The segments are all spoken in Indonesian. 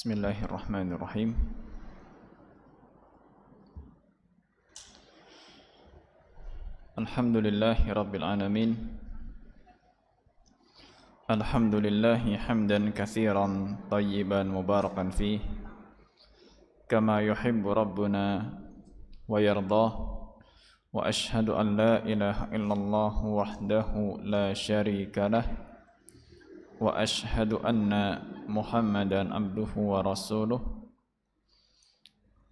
Bismillahirrahmanirrahim. Alhamdulillahi rabbil alamin. Alhamdulillahi hamdan katsiran tayyiban mubarakan fih kama yuhibbu rabbuna wa yardah. Wa ashhadu an la ilaha illallah wahdahu la syarika lah. Wa ashhadu anna Muhammadan abduhu wa rasuluh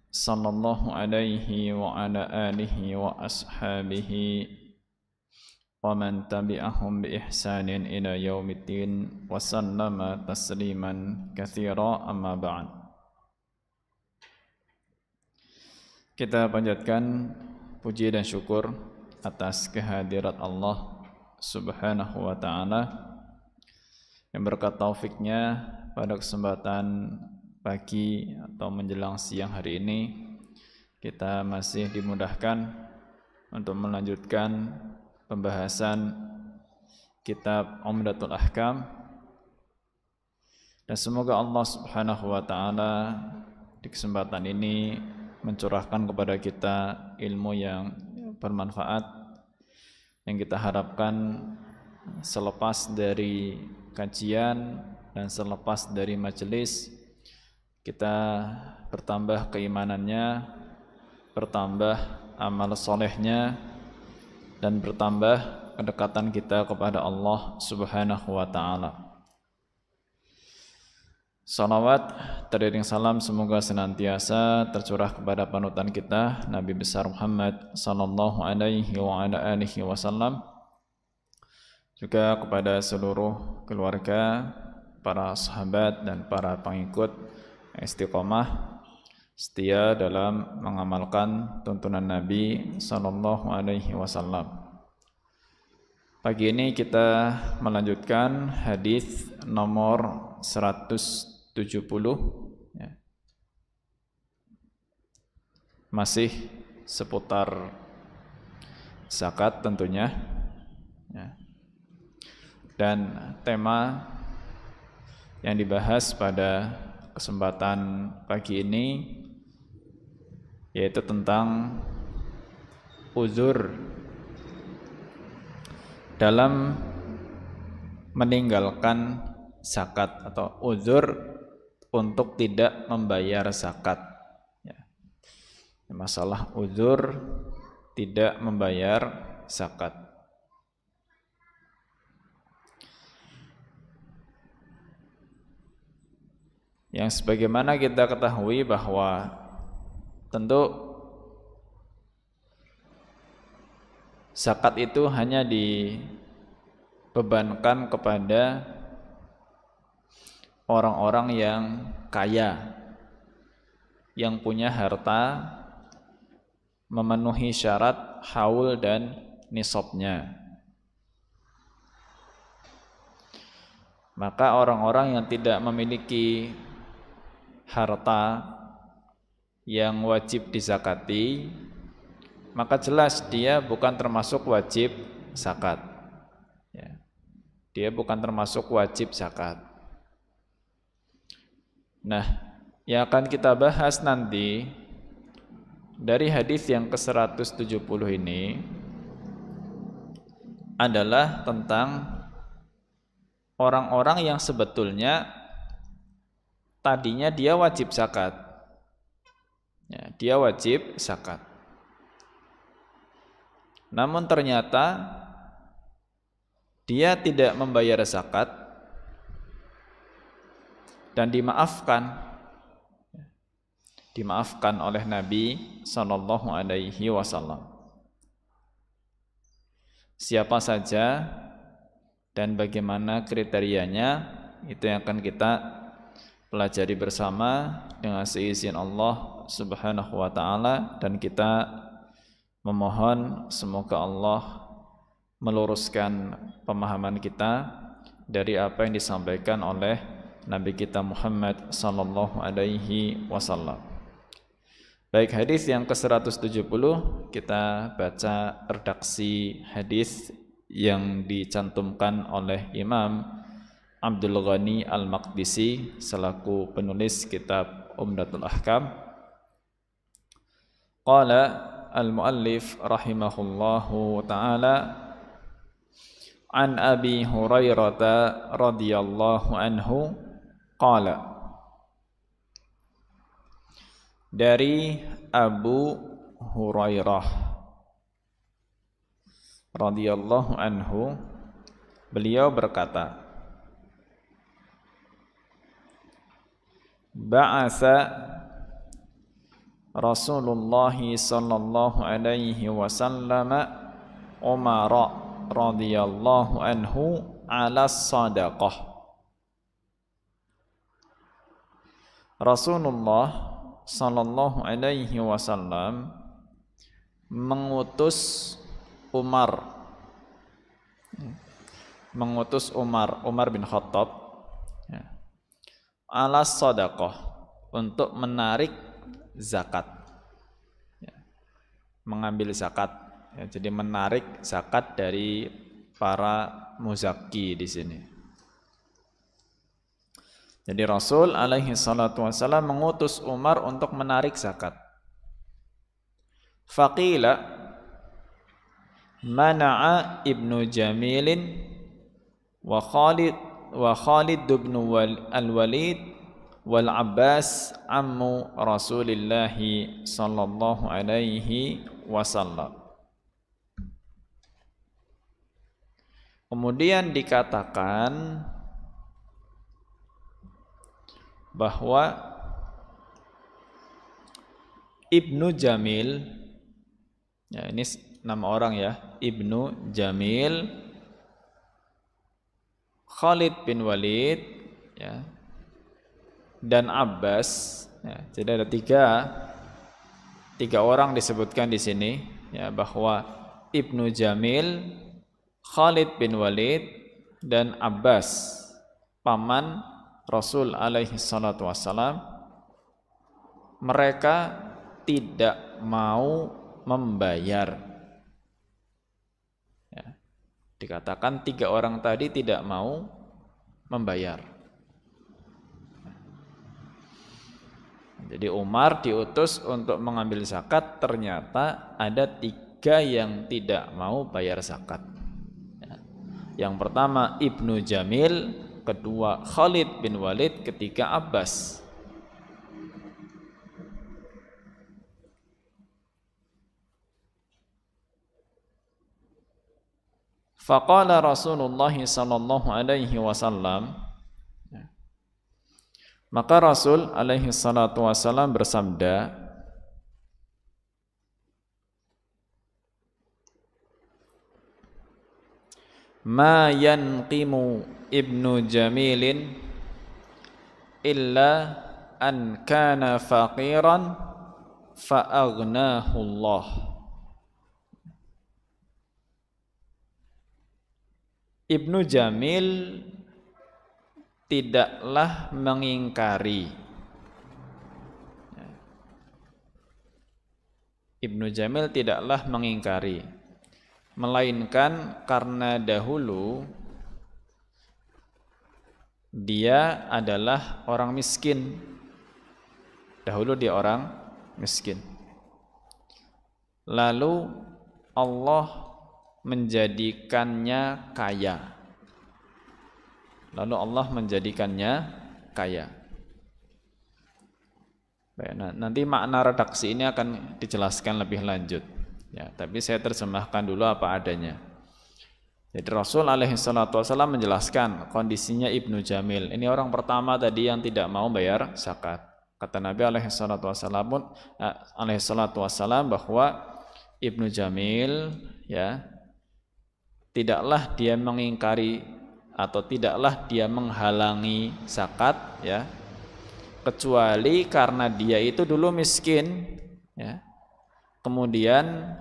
sallallahu alaihi wa ala alihi wa ashabihi wa man tabi'ahum bi ihsanin ila yaumiddin wa sallama tasliman katsira, amma ba'd. Kita panjatkan puji dan syukur atas kehadirat Allah Subhanahu wa ta'ala yang berkat taufiknya pada kesempatan pagi atau menjelang siang hari ini kita masih dimudahkan untuk melanjutkan pembahasan kitab Umdatul Ahkam, dan semoga Allah Subhanahu wa ta'ala di kesempatan ini mencurahkan kepada kita ilmu yang bermanfaat yang kita harapkan selepas dari kajian dan selepas dari majelis kita bertambah keimanannya, bertambah amal solehnya, dan bertambah kedekatan kita kepada Allah Subhanahu wa ta'ala. Salawat teriring salam semoga senantiasa tercurah kepada panutan kita Nabi besar Muhammad sallallahu alaihi wa ala alihi wasallam, juga kepada seluruh keluarga, para sahabat dan para pengikut istiqomah setia dalam mengamalkan tuntunan Nabi sallallahu alaihi wasallam. Pagi ini kita melanjutkan hadis nomor 170 ya. Masih seputar zakat tentunya ya. Dan tema yang dibahas pada kesempatan pagi ini yaitu tentang uzur dalam meninggalkan zakat atau uzur untuk tidak membayar zakat ya. Masalah uzur tidak membayar zakat. Yang sebagaimana kita ketahui bahwa tentu zakat itu hanya dibebankan kepada orang-orang yang kaya, yang punya harta memenuhi syarat haul dan nisabnya. Maka orang-orang yang tidak memiliki harta yang wajib dizakati, maka jelas dia bukan termasuk wajib zakat ya. Dia bukan termasuk wajib zakat. Nah, yang akan kita bahas nanti dari hadis yang ke-170 ini adalah tentang orang-orang yang sebetulnya tadinya dia wajib zakat ya, dia wajib zakat, namun ternyata dia tidak membayar zakat dan dimaafkan oleh Nabi sallallahu alaihi wasallam. Siapa saja dan bagaimana kriterianya itu yang akan kita pelajari bersama dengan seizin Allah Subhanahu wa ta'ala, dan kita memohon semoga Allah meluruskan pemahaman kita dari apa yang disampaikan oleh Nabi kita Muhammad sallallahu alaihi wasallam. Baik, hadis yang ke-170 kita baca redaksi hadis yang dicantumkan oleh Imam Abdul Ghani Al-Maqdisi selaku penulis kitab Umdatul Ahkam. Qala al-muallif rahimahullahu ta'ala an Abi Hurairah radhiyallahu anhu qala, dari Abu Hurairah radhiyallahu anhu, beliau berkata, ba'atha Rasulullah sallallahu alaihi wasallam Umar radhiyallahu anhu ala sadaqah. Rasulullah sallallahu alaihi wasallam mengutus Umar bin Khattab ala sadaqah, untuk menarik zakat, mengambil zakat, jadi menarik zakat dari para muzakki di sini. Jadi Rasul alaihi salatu wasallam mengutus Umar untuk menarik zakat. Faqila mana'a Ibnu Jamilin wa Khalid ibn al-Walid wal Abbas ammu Rasulillah sallallahu alaihi wasallam. Kemudian dikatakan bahwa Ibnu Jamil, ya ini nama orang ya, Ibnu Jamil, Khalid bin Walid, ya, dan Abbas, ya, jadi ada tiga orang disebutkan di sini, ya, bahwa Ibnu Jamil, Khalid bin Walid, dan Abbas, paman Rasul alaihi salatu wassalam, mereka tidak mau membayar. Ya, dikatakan tiga orang tadi tidak mau membayar. Jadi Umar diutus untuk mengambil zakat, ternyata ada tiga yang tidak mau bayar zakat. Ya. Yang pertama Ibnu Jamil, kedua Khalid bin Walid, ketiga Abbas. Faqala Rasulullah sallallahu alaihi wasallam, maka Rasul alaihi salatu wasallam bersabda, ma yanqimu Ibnu Jamilin illa an kana faqiran fa'aghnahu Allah. Ibnu Jamil tidaklah mengingkari, Ibnu Jamil tidaklah mengingkari, melainkan karena dahulu dia adalah orang miskin. Dahulu dia orang miskin. Lalu Allah menjadikannya kaya. Lalu Allah menjadikannya kaya. Baik, nanti makna redaksi ini akan dijelaskan lebih lanjut. Ya, tapi saya terjemahkan dulu apa adanya. Jadi Rasul alaihi salatu wasallam menjelaskan kondisinya Ibnu Jamil. Ini orang pertama tadi yang tidak mau bayar zakat. Kata Nabi alaihi salatu wasallam bahwa Ibnu Jamil, ya, tidaklah dia mengingkari atau tidaklah dia menghalangi zakat, ya, kecuali karena dia itu dulu miskin, ya. Kemudian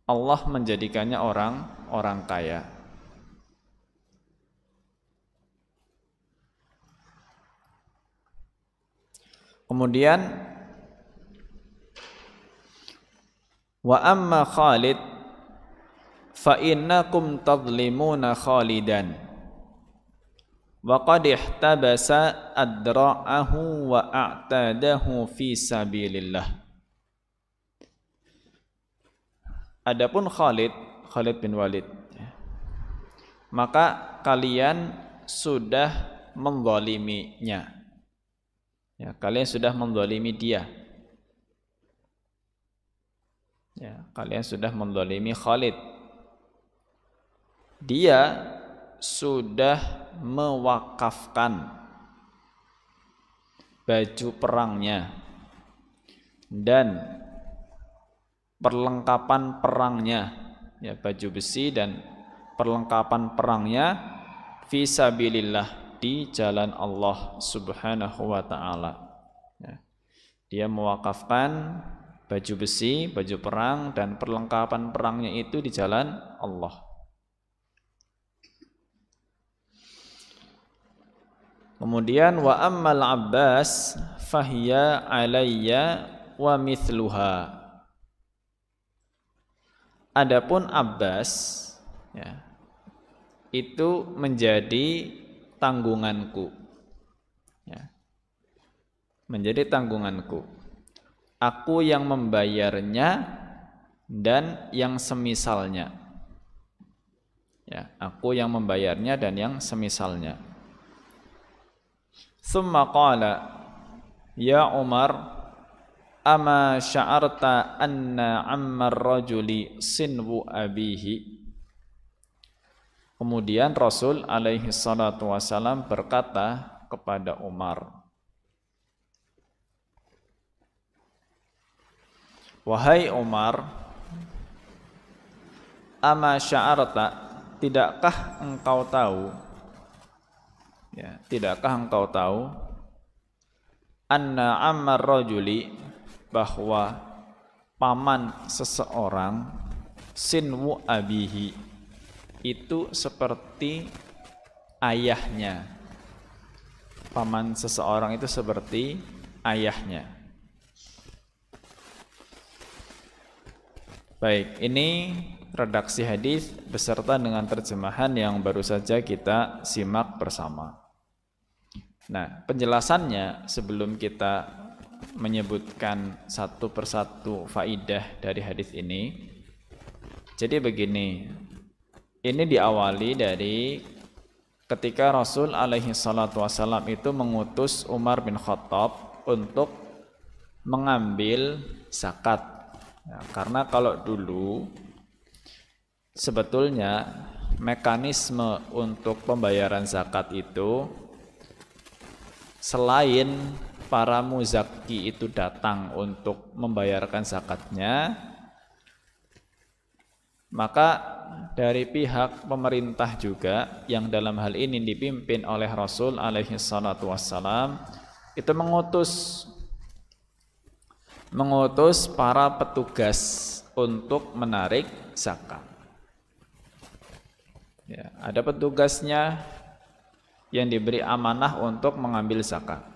Allah menjadikannya orang kaya. Kemudian wa amma Khalid fa innakum tadlimuna Khalidan. wa qad ihtabasa adra'ahu wa a'tadahu fi sabilillah. Adapun Khalid bin Walid, maka kalian sudah menzaliminya. Ya, kalian sudah menzalimi dia. Ya, kalian sudah menzalimi Khalid. Dia sudah mewakafkan baju perangnya dan perlengkapan perangnya, ya, baju besi dan perlengkapan perangnya fi sabilillah, di jalan Allah Subhanahu wa taala. Ya. Dia mewakafkan baju besi, baju perang dan perlengkapan perangnya itu di jalan Allah. Kemudian wa ammal Abbas fahiya alayya wa mithluha. Adapun Abbas, ya, itu menjadi tanggunganku, ya, menjadi tanggunganku. Aku yang membayarnya dan yang semisalnya. Ya, aku yang membayarnya dan yang semisalnya. Tsumma qala, ya Umar, ama sya'arta anna ammar rajuli sinwu abihi. Kemudian Rasul alaihi salatu wasalam berkata kepada Umar, wahai Umar, ama sya'arta, tidakkah engkau tahu, ya, tidakkah engkau tahu anna ammar rajuli, bahwa paman seseorang sinwu abihi, itu seperti ayahnya. Paman seseorang itu seperti ayahnya. Baik, ini redaksi hadis beserta dengan terjemahan yang baru saja kita simak bersama. Nah, penjelasannya sebelum kita menyebutkan satu persatu faidah dari hadis ini. Jadi begini, ini diawali dari ketika Rasul alaihi salatu wasallam itu mengutus Umar bin Khattab untuk mengambil zakat. Ya, karena kalau dulu sebetulnya mekanisme untuk pembayaran zakat itu selain para muzaki itu datang untuk membayarkan zakatnya, maka dari pihak pemerintah juga yang dalam hal ini dipimpin oleh Rasul alaihi salatu wassalam itu mengutus para petugas untuk menarik zakat. Ya, ada petugasnya yang diberi amanah untuk mengambil zakat.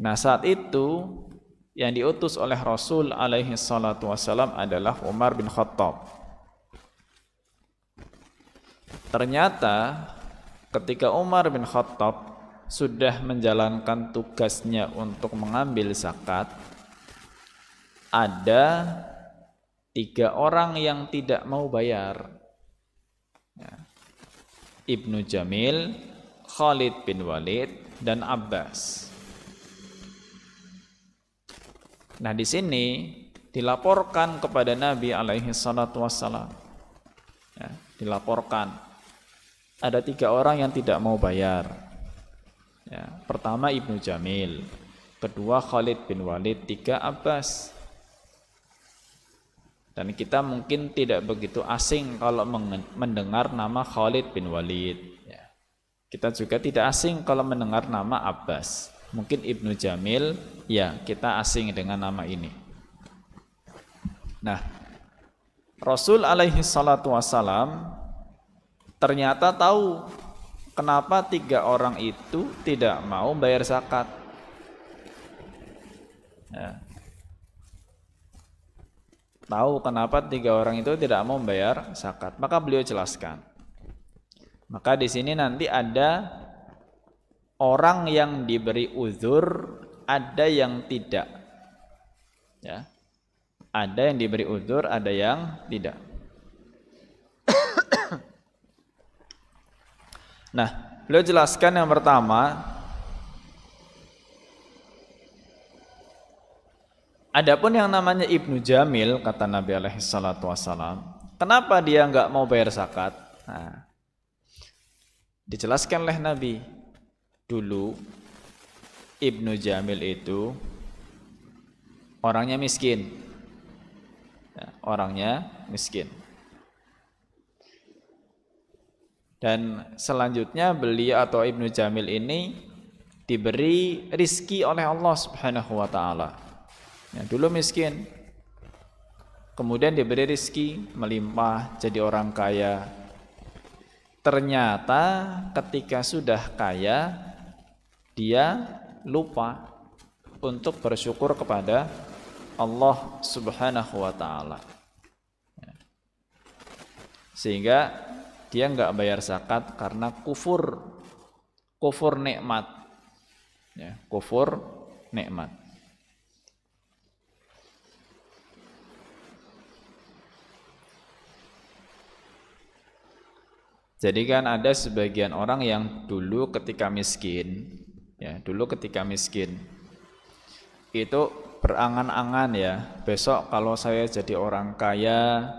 Nah, saat itu yang diutus oleh Rasul alaihi salatu wassalam adalah Umar bin Khattab. Ternyata ketika Umar bin Khattab sudah menjalankan tugasnya untuk mengambil zakat, ada 3 orang yang tidak mau bayar. Ya. Ibnu Jamil, Khalid bin Walid, dan Abbas. Nah, di sini dilaporkan kepada Nabi alaihi salatu wassalam. Ya, dilaporkan ada 3 orang yang tidak mau bayar. Ya, pertama Ibnu Jamil, kedua Khalid bin Walid, 3 Abbas. Dan kita mungkin tidak begitu asing kalau mendengar nama Khalid bin Walid. Ya. Kita juga tidak asing kalau mendengar nama Abbas. Mungkin Ibnu Jamil, ya, kita asing dengan nama ini. Nah, Rasul alaihi salatu wassalam ternyata tahu kenapa 3 orang itu tidak mau bayar zakat. Ya. Tahu kenapa 3 orang itu tidak mau bayar zakat, maka beliau jelaskan. Maka di sini nanti ada orang yang diberi uzur, ada yang tidak. Ya. Ada yang diberi uzur, ada yang tidak. Nah, beliau jelaskan yang pertama, adapun yang namanya Ibnu Jamil, kata Nabi alaihi salatu wassalam, kenapa dia enggak mau bayar zakat? Nah, dijelaskan oleh Nabi, dulu Ibnu Jamil itu orangnya miskin. Ya, orangnya miskin. Dan selanjutnya beliau atau Ibnu Jamil ini diberi rizki oleh Allah Subhanahu wa ta'ala. Ya, dulu miskin, kemudian diberi rizki melimpah jadi orang kaya. Ternyata ketika sudah kaya, dia lupa untuk bersyukur kepada Allah Subhanahu wa ta'ala. Ya. Sehingga dia enggak bayar zakat karena kufur nikmat. Ya, kufur nikmat. Jadi kan ada sebagian orang yang dulu ketika miskin, ya, itu berangan-angan, ya, besok kalau saya jadi orang kaya,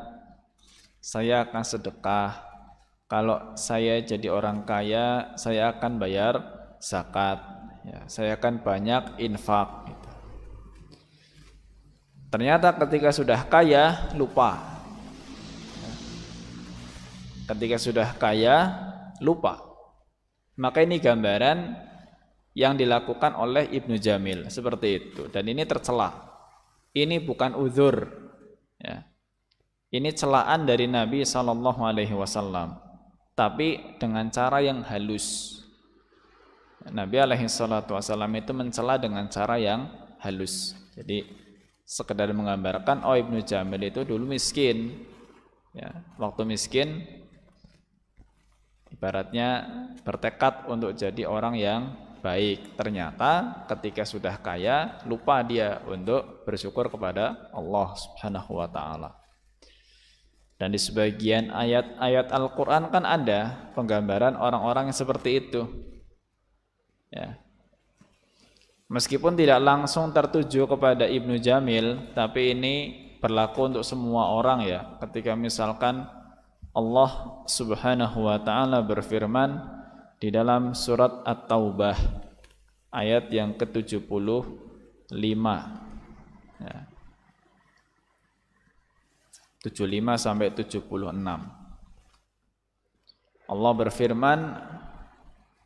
saya akan sedekah. Kalau saya jadi orang kaya, saya akan bayar zakat, ya, saya akan banyak infak. Gitu. Ternyata ketika sudah kaya, lupa. Ketika sudah kaya, lupa. Maka ini gambaran yang dilakukan oleh Ibnu Jamil, seperti itu. Dan ini tercela. Ini bukan uzur. Ya. Ini celaan dari Nabi SAW. Tapi dengan cara yang halus. Nabi SAW itu mencela dengan cara yang halus. Jadi sekedar menggambarkan, oh Ibnu Jamil itu dulu miskin. Ya, waktu miskin, ibaratnya bertekad untuk jadi orang yang baik. Ternyata ketika sudah kaya, lupa dia untuk bersyukur kepada Allah Subhanahu wa ta'ala. Dan di sebagian ayat-ayat Al-Quran kan ada penggambaran orang-orang yang seperti itu. Ya. Meskipun tidak langsung tertuju kepada Ibnu Jamil, tapi ini berlaku untuk semua orang, ya. Ketika misalkan Allah Subhanahu wa ta'ala berfirman di dalam surat At-Taubah ayat yang ke-75, ya. 75 sampai 76. Allah berfirman,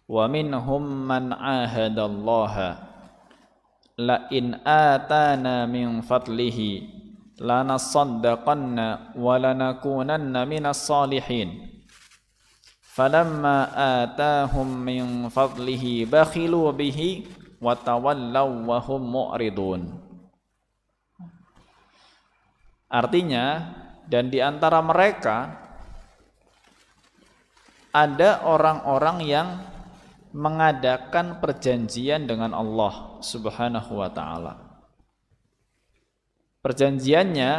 wa minhum man ahadallaha la in atana min fadlihi lanasaddaqanna wa lanakunanna minas salihin falamma atahum min fadlihi bakhilu bihi wa tawallaw wa hum mu'ridun. Artinya, dan di antara mereka ada orang-orang yang mengadakan perjanjian dengan Allah Subhanahu wa ta'ala. Perjanjiannya,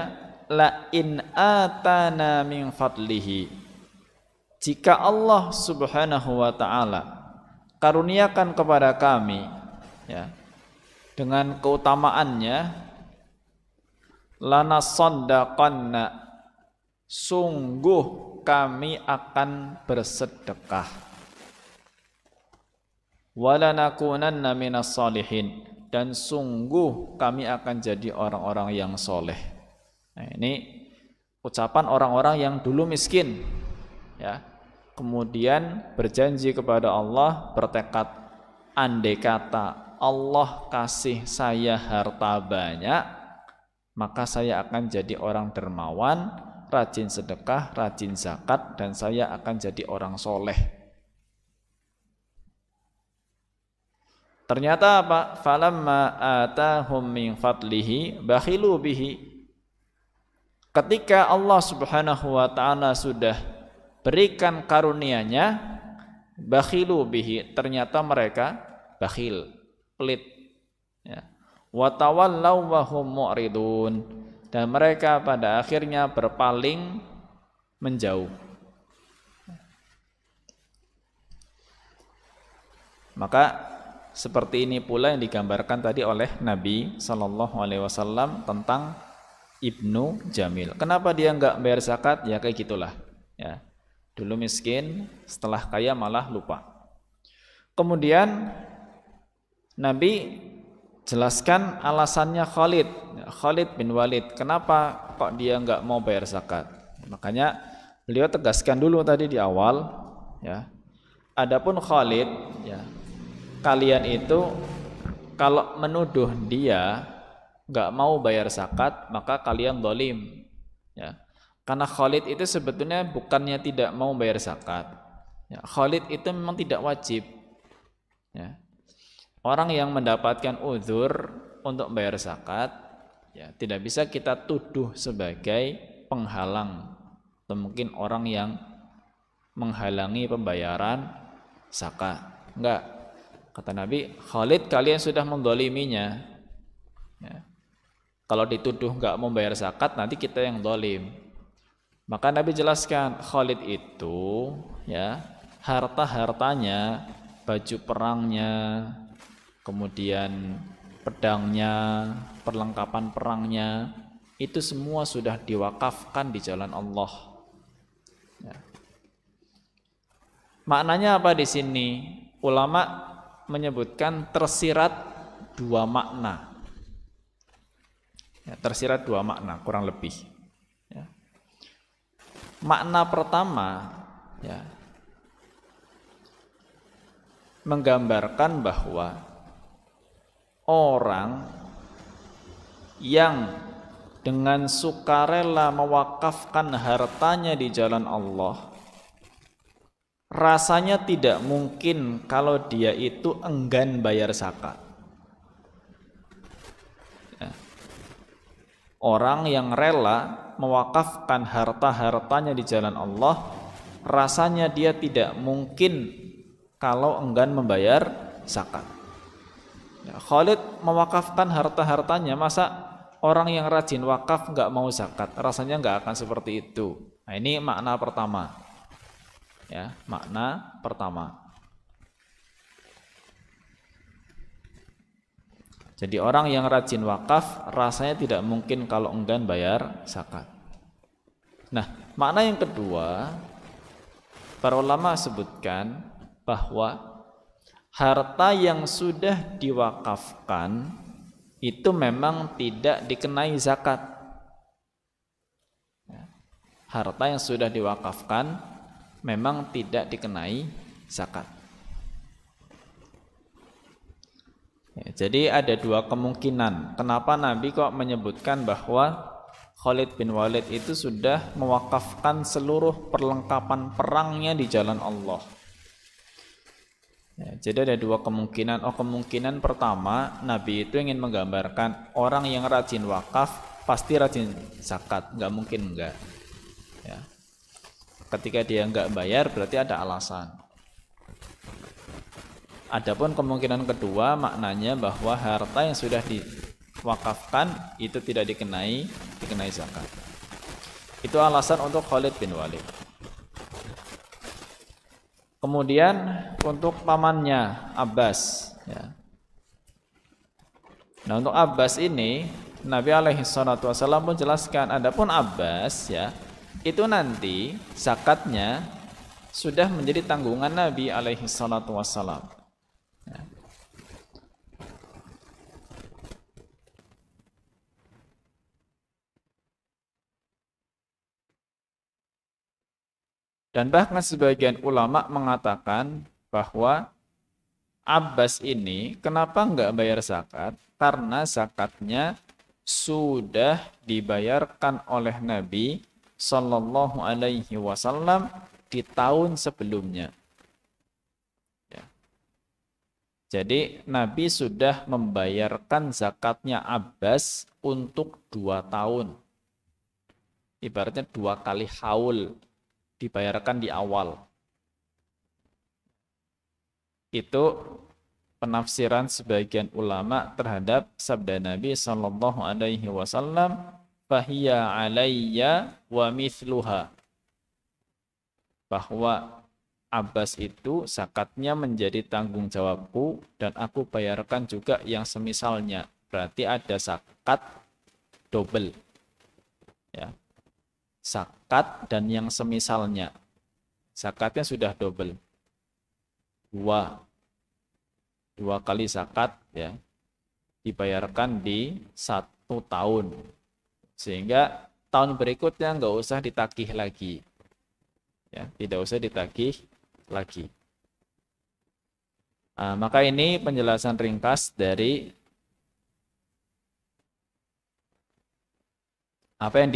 la in atana min fadlihi, jika Allah Subhanahu wa ta'ala karuniakan kepada kami, ya, dengan keutamaannya, lanasaddaqanna, sungguh kami akan bersedekah, walanakunanna minas salihin, dan sungguh kami akan jadi orang-orang yang soleh. Nah, ini ucapan orang-orang yang dulu miskin, ya, kemudian berjanji kepada Allah, bertekad, andai kata Allah kasih saya harta banyak, maka saya akan jadi orang dermawan, rajin sedekah, rajin zakat, dan saya akan jadi orang soleh. Ternyata apa? Falamma atahum min fadlihi bakhilu bihi. Ketika Allah Subhanahu wa ta'ala sudah berikan karunia-Nya, bakhilu bihi, ternyata mereka bakhil, pelit. Ya. Wa tawallaw wa hum mu'ridun, dan mereka pada akhirnya berpaling menjauh. Maka seperti ini pula yang digambarkan tadi oleh Nabi Sallallahu Alaihi Wasallam tentang Ibnu Jamil. Kenapa dia nggak bayar zakat? Ya kayak gitulah. Ya, dulu miskin, setelah kaya malah lupa. Kemudian Nabi jelaskan alasannya Khalid bin Walid. Kenapa kok dia nggak mau bayar zakat? Makanya beliau tegaskan dulu tadi di awal. Ya, adapun Khalid, ya, kalian itu kalau menuduh dia nggak mau bayar zakat, maka kalian zalim. Ya. Karena Khalid itu sebetulnya bukannya tidak mau bayar zakat. Ya, Khalid itu memang tidak wajib. Ya. Orang yang mendapatkan uzur untuk bayar zakat, ya, tidak bisa kita tuduh sebagai penghalang atau mungkin orang yang menghalangi pembayaran zakat. Enggak. Kata Nabi, Khalid kalian sudah mendoliminya. Ya. Kalau dituduh nggak mau bayar zakat, nanti kita yang dolim. Maka Nabi jelaskan, Khalid itu, ya, harta-hartanya, baju perangnya, kemudian pedangnya, perlengkapan perangnya, itu semua sudah diwakafkan di jalan Allah. Ya. Maknanya apa di sini? Ulama menyebutkan tersirat dua makna. Ya, tersirat dua makna kurang lebih. Ya. Makna pertama, ya, menggambarkan bahwa orang yang dengan sukarela mewakafkan hartanya di jalan Allah, rasanya tidak mungkin kalau dia itu enggan bayar zakat. Orang yang rela mewakafkan harta-hartanya di jalan Allah, rasanya dia tidak mungkin kalau enggan membayar zakat. Ya, Khalid mewakafkan harta-hartanya, masa orang yang rajin wakaf nggak mau zakat? Rasanya nggak akan seperti itu. Nah, ini makna pertama. Ya, makna pertama. Jadi orang yang rajin wakaf rasanya tidak mungkin kalau enggan bayar zakat. Nah, makna yang kedua, para ulama sebutkan bahwa harta yang sudah diwakafkan itu memang tidak dikenai zakat. Harta yang sudah diwakafkan memang tidak dikenai zakat. Ya, jadi ada dua kemungkinan kenapa Nabi kok menyebutkan bahwa Khalid bin Walid itu sudah mewakafkan seluruh perlengkapan perangnya di jalan Allah. Ya, jadi ada dua kemungkinan. Kemungkinan pertama, Nabi itu ingin menggambarkan orang yang rajin wakaf pasti rajin zakat, nggak mungkin enggak. Ya. Ketika dia enggak bayar berarti ada alasan. Adapun kemungkinan kedua, maknanya bahwa harta yang sudah diwakafkan itu tidak dikenai zakat. Itu alasan untuk Khalid bin Walid. Kemudian untuk pamannya Abbas, ya. Nah, untuk Abbas ini Nabi alaihi salatu wasallam pun jelaskan, adapun Abbas, ya, itu nanti zakatnya sudah menjadi tanggungan Nabi alaihi salatu wasallam. Ya. Dan bahkan sebagian ulama mengatakan bahwa Abbas ini kenapa enggak bayar zakat? Karena zakatnya sudah dibayarkan oleh Nabi Sallallahu Alaihi Wasallam di tahun sebelumnya. Jadi Nabi sudah membayarkan zakatnya Abbas untuk 2 tahun. Ibaratnya 2 kali haul dibayarkan di awal. Itu penafsiran sebagian ulama terhadap sabda Nabi sallallahu alaihi wasallam, fahiya alayya wa mithluha, bahwa Abbas itu zakatnya menjadi tanggung jawabku dan aku bayarkan juga yang semisalnya. Berarti ada zakat double, ya. Zakat dan yang semisalnya. Zakatnya sudah double. Dua kali zakat, ya, dibayarkan di 1 tahun. Sehingga tahun berikutnya nggak usah ditagih lagi. Ya, tidak usah ditagih lagi. Maka ini penjelasan ringkas dari apa yang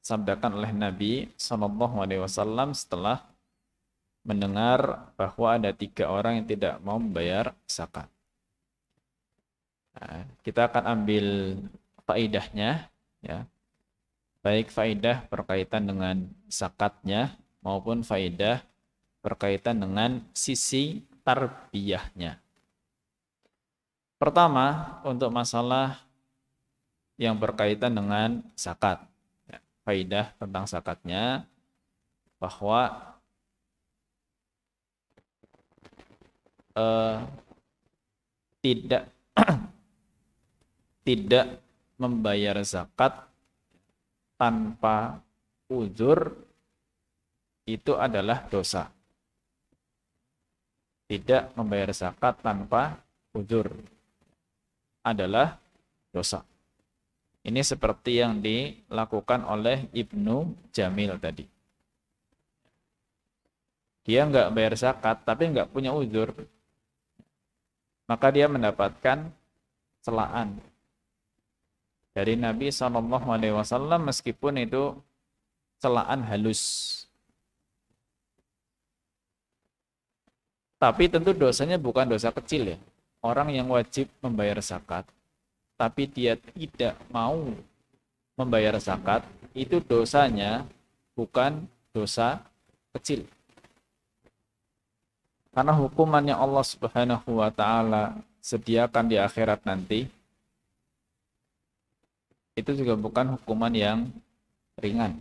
disabdakan oleh Nabi Shallallahu Alaihi Wasallam setelah mendengar bahwa ada 3 orang yang tidak mau membayar zakat. Kita akan ambil faidahnya, ya, baik faidah berkaitan dengan zakatnya maupun faidah berkaitan dengan sisi tarbiyahnya. Pertama, untuk masalah yang berkaitan dengan zakat. Faidah tentang zakatnya, bahwa tidak tidak membayar zakat tanpa uzur itu adalah dosa. Tidak membayar zakat tanpa uzur adalah dosa. Ini seperti yang dilakukan oleh Ibnu Jamil tadi. Dia nggak bayar zakat, tapi nggak punya uzur. Maka dia mendapatkan celaan dari Nabi SAW, meskipun itu celaan halus. Tapi tentu dosanya bukan dosa kecil, ya. Orang yang wajib membayar zakat, tapi dia tidak mau membayar zakat, itu dosanya bukan dosa kecil. Karena hukumannya Allah Subhanahu wa taala sediakan di akhirat nanti, itu juga bukan hukuman yang ringan.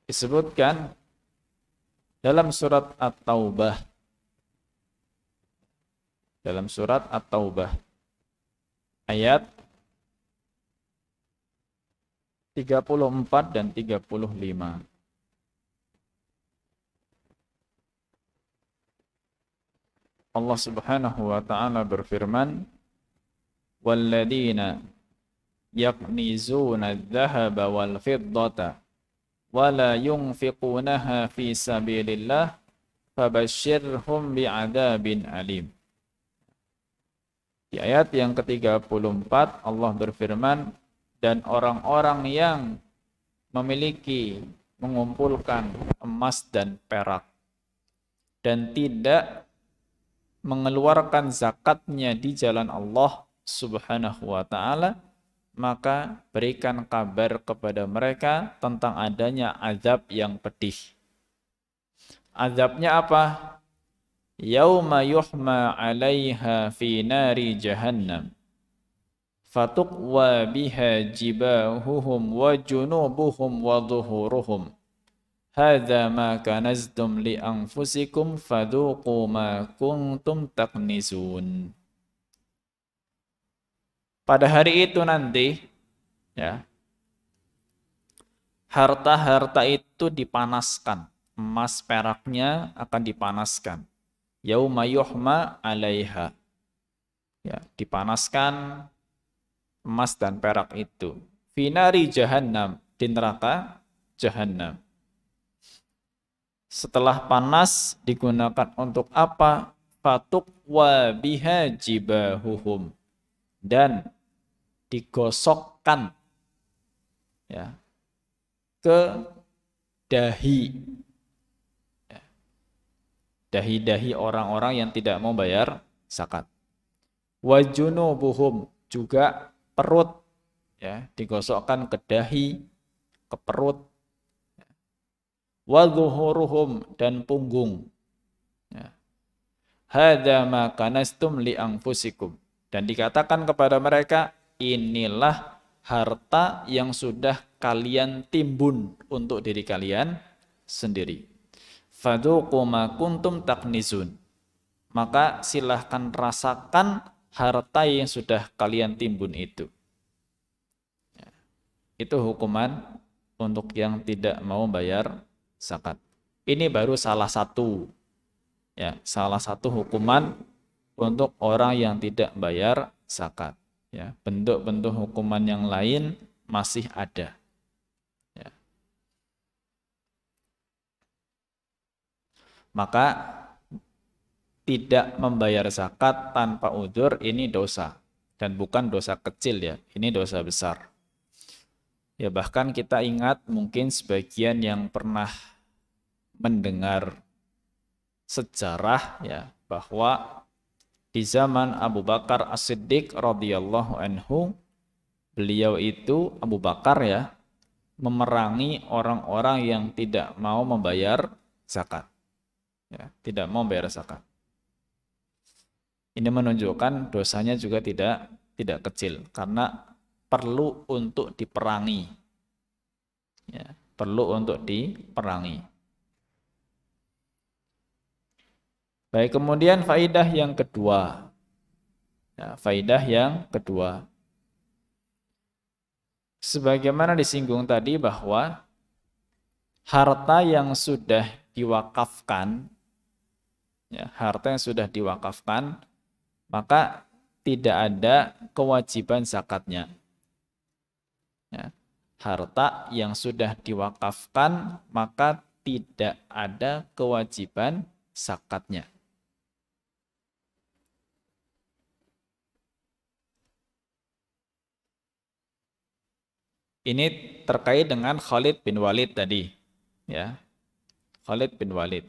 Disebutkan dalam surat At-Taubah, ayat 34 dan 35. Allah Subhanahu wa taala berfirman, "Walladzina yaknizuna adh-dhahaba wal fiddata wa la yunfiqunaha fi sabilillah fabashshirhum bi'adzabin alim." Di ayat yang ke-34 Allah berfirman, dan orang-orang yang mengumpulkan emas dan perak dan tidak mengeluarkan zakatnya di jalan Allah Subhanahu wa taala, maka berikan kabar kepada mereka tentang adanya azab yang pedih. Azabnya apa? Yauma yuhma 'alaiha fi nari jahannam fatuqwa biha jibahuhum wa junubuhum wa dhuhuruhum hadza ma kanaztum li anfusikum fadhuqu ma kuntum taknizun. Pada hari itu nanti, ya, harta-harta itu dipanaskan, emas peraknya akan dipanaskan. Yauma yuhma 'alaiha, ya, dipanaskan emas dan perak itu. Finari jahannam, di neraka jahannam. Setelah panas digunakan untuk apa? Fatuqwa biha jibahuhum, dan digosokkan, ya, ke dahi, ya, dahi-dahi orang-orang yang tidak mau bayar zakat. Wa junubuhum, juga perut, ya, digosokkan ke dahi, ke perut. wa dhuhuruhum, dan punggung. Ya. Hadza ma kanastum li anfusikum, dan dikatakan kepada mereka, inilah harta yang sudah kalian timbun untuk diri kalian sendiri. Fadzuqu ma kuntum taknizun, maka silahkan rasakan harta yang sudah kalian timbun itu. Ya. Itu hukuman untuk yang tidak mau bayar zakat. Ini baru salah satu, ya, salah satu hukuman untuk orang yang tidak bayar zakat. Ya, bentuk-bentuk hukuman yang lain masih ada. Ya. Maka tidak membayar zakat tanpa udzur ini dosa, dan bukan dosa kecil, ya, ini dosa besar. Ya, bahkan kita ingat mungkin sebagian yang pernah mendengar sejarah, ya, bahwa di zaman Abu Bakar As-Siddiq radhiyallahu anhu, beliau itu Abu Bakar, ya, memerangi orang-orang yang tidak mau membayar zakat. Ya, tidak mau membayar zakat. Ini menunjukkan dosanya juga tidak kecil, karena perlu untuk diperangi. Ya, perlu untuk diperangi. Baik, kemudian faidah yang kedua. Ya, faidah yang kedua. Sebagaimana disinggung tadi bahwa harta yang sudah diwakafkan, ya, harta yang sudah diwakafkan, maka tidak ada kewajiban zakatnya. Ya, harta yang sudah diwakafkan, maka tidak ada kewajiban zakatnya. Ini terkait dengan Khalid bin Walid tadi, ya. Khalid bin Walid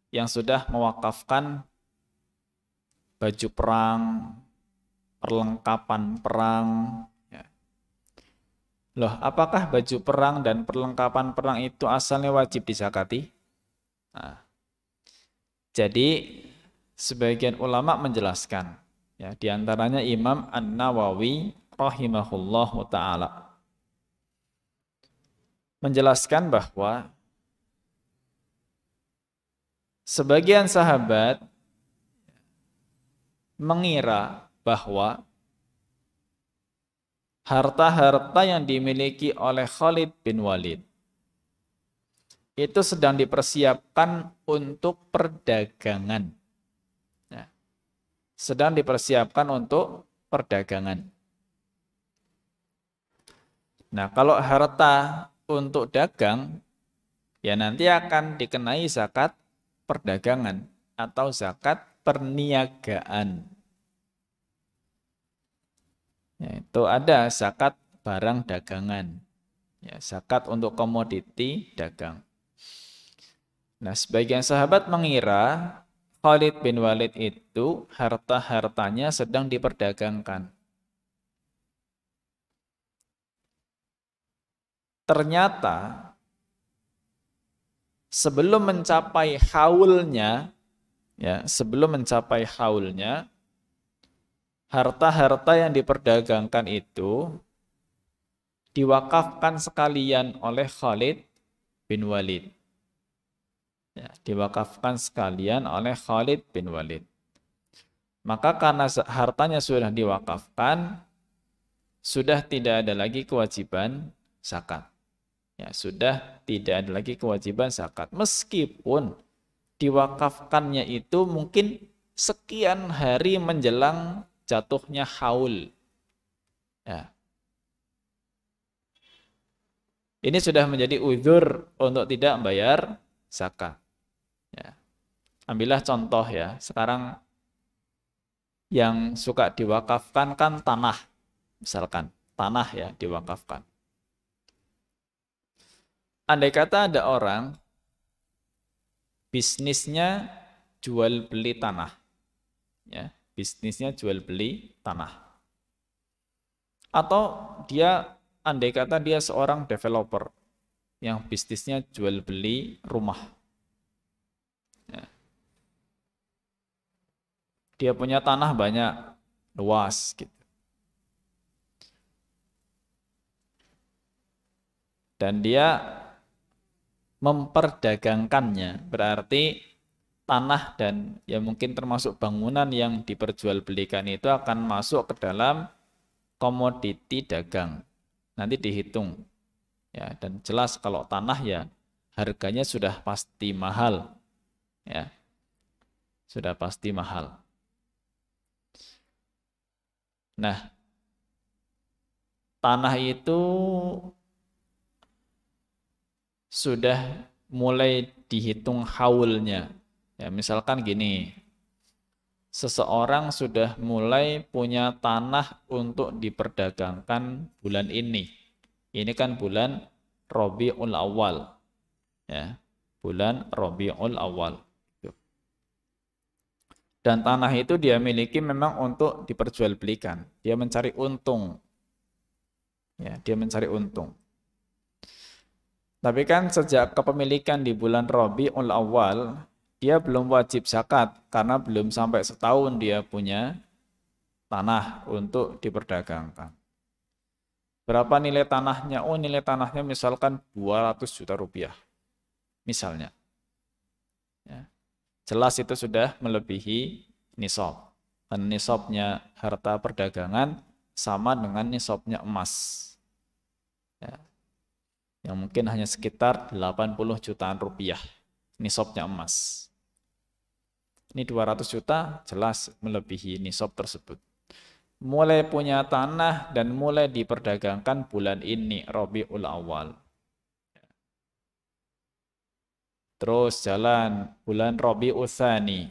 yang sudah mewakafkan baju perang, perlengkapan perang, ya. Loh, apakah baju perang dan perlengkapan perang itu asalnya wajib dizakati? Nah, jadi sebagian ulama menjelaskan, ya, diantaranya Imam An-Nawawi rahimahullahu ta'ala menjelaskan bahwa sebagian sahabat mengira bahwa harta-harta yang dimiliki oleh Khalid bin Walid itu sedang dipersiapkan untuk perdagangan. Ya, sedang dipersiapkan untuk perdagangan. Nah, kalau harta untuk dagang, ya nanti akan dikenai zakat perdagangan atau zakat perniagaan. Ya, itu ada zakat barang dagangan, ya, zakat untuk komoditi dagang. Nah, sebagian sahabat mengira Khalid bin Walid itu harta-hartanya sedang diperdagangkan. Ternyata sebelum mencapai haulnya, ya, sebelum mencapai haulnya, harta-harta yang diperdagangkan itu diwakafkan sekalian oleh Khalid bin Walid. Ya, diwakafkan sekalian oleh Khalid bin Walid. Maka karena hartanya sudah diwakafkan, sudah tidak ada lagi kewajiban zakat. Ya, sudah tidak ada lagi kewajiban zakat. Meskipun diwakafkannya itu mungkin sekian hari menjelang jatuhnya haul. Ya. Ini sudah menjadi uzur untuk tidak membayar zakat. Ya. Ambillah contoh, ya. Sekarang yang suka diwakafkan kan tanah. Misalkan tanah, ya, diwakafkan. Andai kata ada orang bisnisnya jual beli tanah, ya, bisnisnya jual beli tanah, atau dia andai kata dia seorang developer, yang bisnisnya jual beli rumah. Ya. Dia punya tanah banyak, luas gitu. Dan dia memperdagangkannya, berarti tanah dan ya mungkin termasuk bangunan yang diperjualbelikan itu akan masuk ke dalam komoditi dagang. Nanti dihitung. Ya, dan jelas kalau tanah ya harganya sudah pasti mahal. Ya. Sudah pasti mahal. Nah, tanah itu sudah mulai dihitung haulnya. Ya, misalkan gini, seseorang sudah mulai punya tanah untuk diperdagangkan bulan ini. Ini kan bulan Rabiul Awal. Ya, bulan Rabiul Awal. Dan tanah itu dia miliki memang untuk diperjualbelikan. Dia mencari untung. Ya, dia mencari untung. Tapi kan sejak kepemilikan di bulan Rabiul Awal, dia belum wajib zakat karena belum sampai setahun dia punya tanah untuk diperdagangkan. Berapa nilai tanahnya? Oh, nilai tanahnya misalkan 200 juta rupiah. Misalnya. Ya. Jelas itu sudah melebihi nisab. Dan nisabnya harta perdagangan sama dengan nisabnya emas. Ya. Yang mungkin hanya sekitar 80 jutaan rupiah. Nisabnya emas. Ini 200 juta jelas melebihi nisab tersebut. Mulai punya tanah dan mulai diperdagangkan bulan ini, Rabiul Awal. Terus jalan bulan Rabiul Tsani,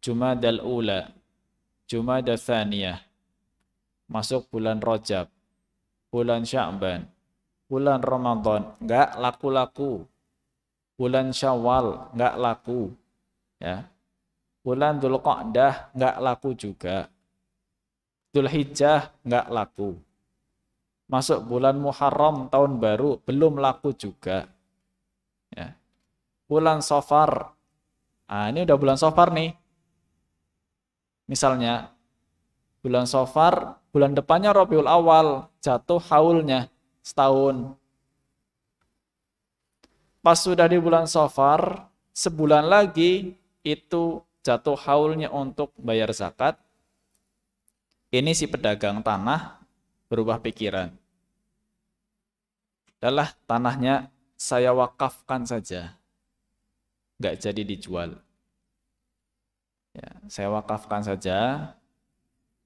Jumadal Ula, Jumadal Tsaniyah, masuk bulan Rajab, bulan Sya'ban, bulan Ramadan, enggak laku-laku. Bulan Syawal, enggak laku. Ya. Bulan Dzulqa'dah, enggak laku juga. Dzulhijjah, enggak laku. Masuk bulan Muharram, tahun baru, belum laku juga. Ya. Bulan Safar, ini udah bulan Safar nih. Misalnya, bulan Safar, bulan depannya Rabiul Awal, jatuh haulnya setahun. Pas sudah di bulan Safar, sebulan lagi itu jatuh haulnya untuk bayar zakat. Ini si pedagang tanah berubah pikiran. Adalah tanahnya saya wakafkan saja. Nggak jadi dijual. Ya, saya wakafkan saja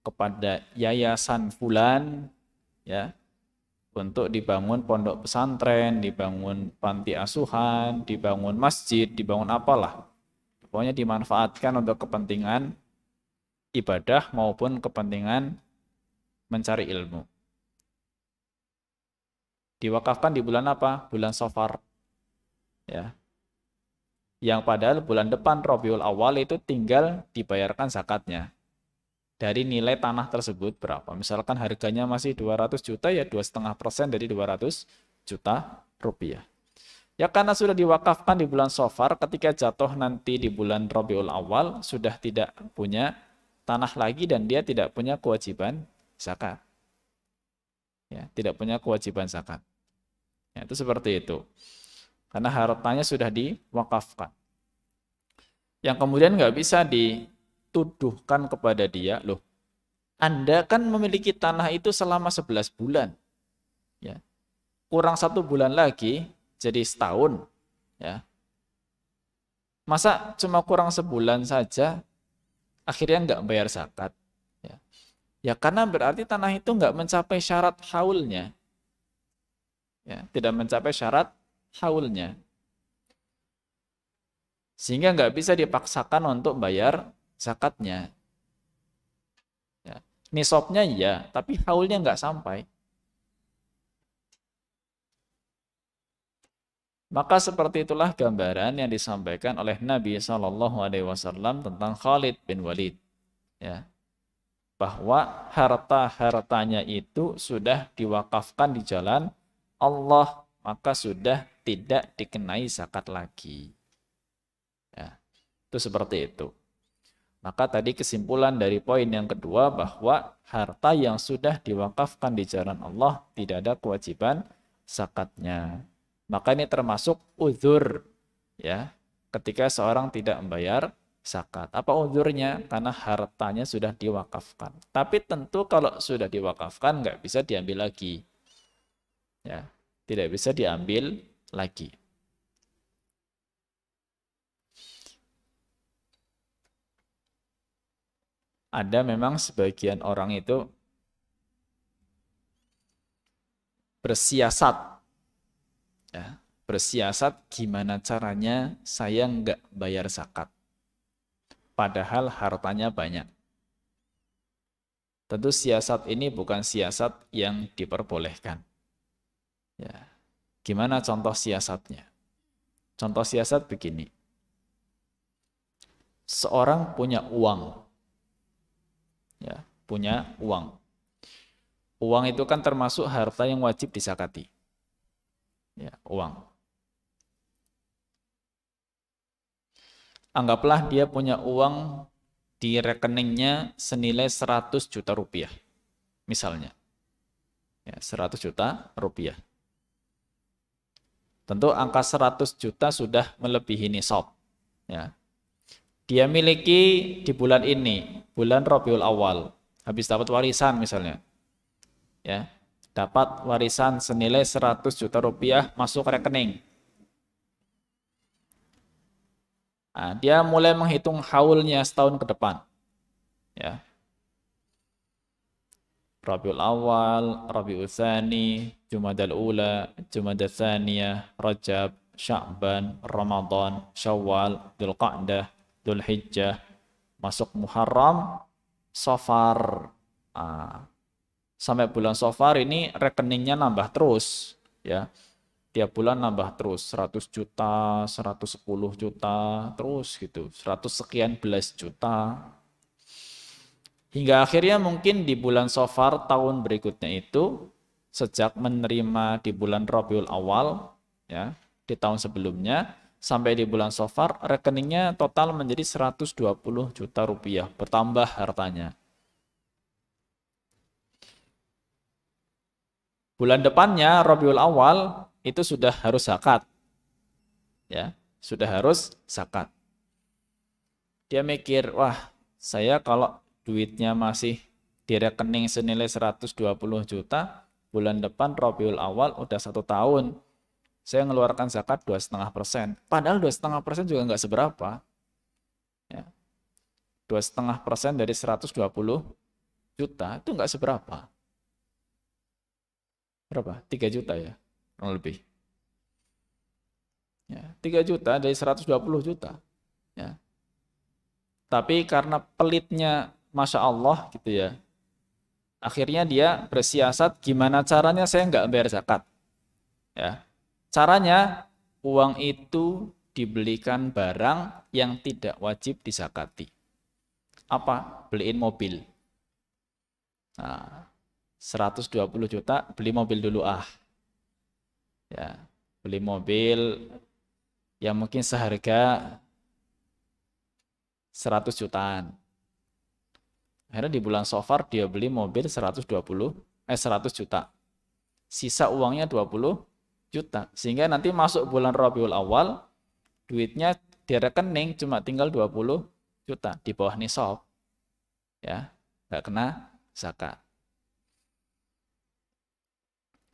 kepada yayasan fulan, ya, untuk dibangun pondok pesantren, dibangun panti asuhan, dibangun masjid, dibangun apalah. Pokoknya dimanfaatkan untuk kepentingan ibadah maupun kepentingan mencari ilmu. Diwakafkan di bulan apa? Bulan Safar. Ya. Yang padahal bulan depan Rabiul Awal itu tinggal dibayarkan zakatnya. Dari nilai tanah tersebut berapa? Misalkan harganya masih 200 juta, ya 2,5% dari 200 juta rupiah. Ya karena sudah diwakafkan di bulan Safar, ketika jatuh nanti di bulan Rabiul Awal, sudah tidak punya tanah lagi dan dia tidak punya kewajiban zakat. Ya, tidak punya kewajiban zakat. Ya, itu seperti itu. Karena hartanya sudah diwakafkan. Yang kemudian nggak bisa dituduhkan kepada dia, loh, Anda kan memiliki tanah itu selama 11 bulan. Ya. Kurang 1 bulan lagi, jadi setahun. Ya. Masa cuma kurang sebulan saja, akhirnya nggak bayar zakat? Ya. Ya karena berarti tanah itu nggak mencapai syarat haulnya. Ya, tidak mencapai syarat haulnya. Sehingga nggak bisa dipaksakan untuk bayar zakatnya. Ya. Nisabnya iya, tapi haulnya nggak sampai. Maka seperti itulah gambaran yang disampaikan oleh Nabi SAW tentang Khalid bin Walid. Ya. Bahwa harta-hartanya itu sudah diwakafkan di jalan Allah maka sudah tidak dikenai zakat lagi. Ya, itu seperti itu. Maka tadi kesimpulan dari poin yang kedua bahwa harta yang sudah diwakafkan di jalan Allah tidak ada kewajiban zakatnya. Maka ini termasuk uzur, ya, ketika seorang tidak membayar zakat. Apa uzurnya? Karena hartanya sudah diwakafkan. Tapi tentu kalau sudah diwakafkan nggak bisa diambil lagi. Ya, tidak bisa diambil lagi. Ada memang sebagian orang itu bersiasat, ya, bersiasat gimana caranya saya nggak bayar zakat. Padahal hartanya banyak. Tentu siasat ini bukan siasat yang diperbolehkan. Ya. Gimana contoh siasatnya? Contoh siasat begini. Seorang punya uang. Ya, punya uang. Uang itu kan termasuk harta yang wajib disakati. Ya, uang. Anggaplah dia punya uang di rekeningnya senilai 100 juta rupiah. Misalnya. Ya, 100 juta rupiah. Tentu angka 100 juta sudah melebihi nisab. Ya. Dia miliki di bulan ini, bulan Rabiul Awal, habis dapat warisan misalnya. Ya. Dapat warisan senilai 100 juta rupiah masuk rekening. Nah, dia mulai menghitung haulnya setahun ke depan. Ya. Rabiul Awal, Rabiul Tsani, Jumadal Ula, Jumadal Tsaniyah, Rajab, Sya'ban, Ramadan, Syawal, Dzulqa'dah, Dzulhijjah, masuk Muharram, Safar. Sampai bulan Safar ini rekeningnya nambah terus, ya. Tiap bulan nambah terus 100 juta, 110 juta, terus gitu. 100 sekian belas juta. Hingga akhirnya mungkin di bulan Safar tahun berikutnya itu, sejak menerima di bulan Rabiul Awal, ya, di tahun sebelumnya, sampai di bulan Safar, rekeningnya total menjadi 120 juta rupiah, bertambah hartanya. Bulan depannya, Rabiul Awal, itu sudah harus zakat. Ya, sudah harus zakat. Dia mikir, wah, saya kalau duitnya masih di rekening senilai 120 juta, bulan depan Rabiul Awal udah 1 tahun. Saya mengeluarkan zakat 2,5%. Padahal 2,5% juga nggak seberapa. Ya. 2,5% dari 120 juta itu nggak seberapa. Berapa? 3 juta ya, kurang lebih. Ya, 3 juta dari 120 juta. Ya. Tapi karena pelitnya Masya Allah gitu ya, akhirnya dia bersiasat gimana caranya saya nggak bayar zakat. Ya. Caranya uang itu dibelikan barang yang tidak wajib disakati. Apa? Beliin mobil. Nah, 120 juta beli mobil dulu Ya, beli mobil yang mungkin seharga 100 jutaan. Akhirnya di bulan Safar dia beli mobil 100 juta. Sisa uangnya 20 juta. Sehingga nanti masuk bulan Rabiul Awal, duitnya di rekening cuma tinggal 20 juta di bawah nisab. Ya, nggak kena zakat.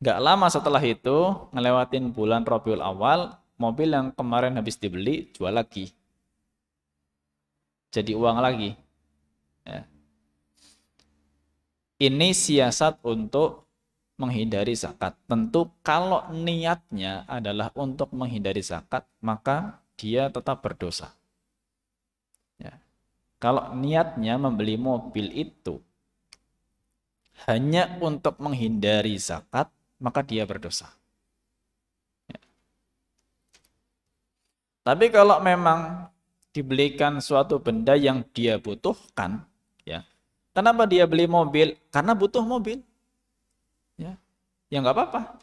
Nggak lama setelah itu, ngelewatin bulan Rabiul Awal, mobil yang kemarin habis dibeli jual lagi. Jadi uang lagi. Ya. Ini siasat untuk menghindari zakat. Tentu kalau niatnya adalah untuk menghindari zakat, maka dia tetap berdosa. Ya. Kalau niatnya membeli mobil itu hanya untuk menghindari zakat, maka dia berdosa. Ya. Tapi kalau memang dibelikan suatu benda yang dia butuhkan, ya, kenapa dia beli mobil? Karena butuh mobil. Ya, ya nggak apa-apa.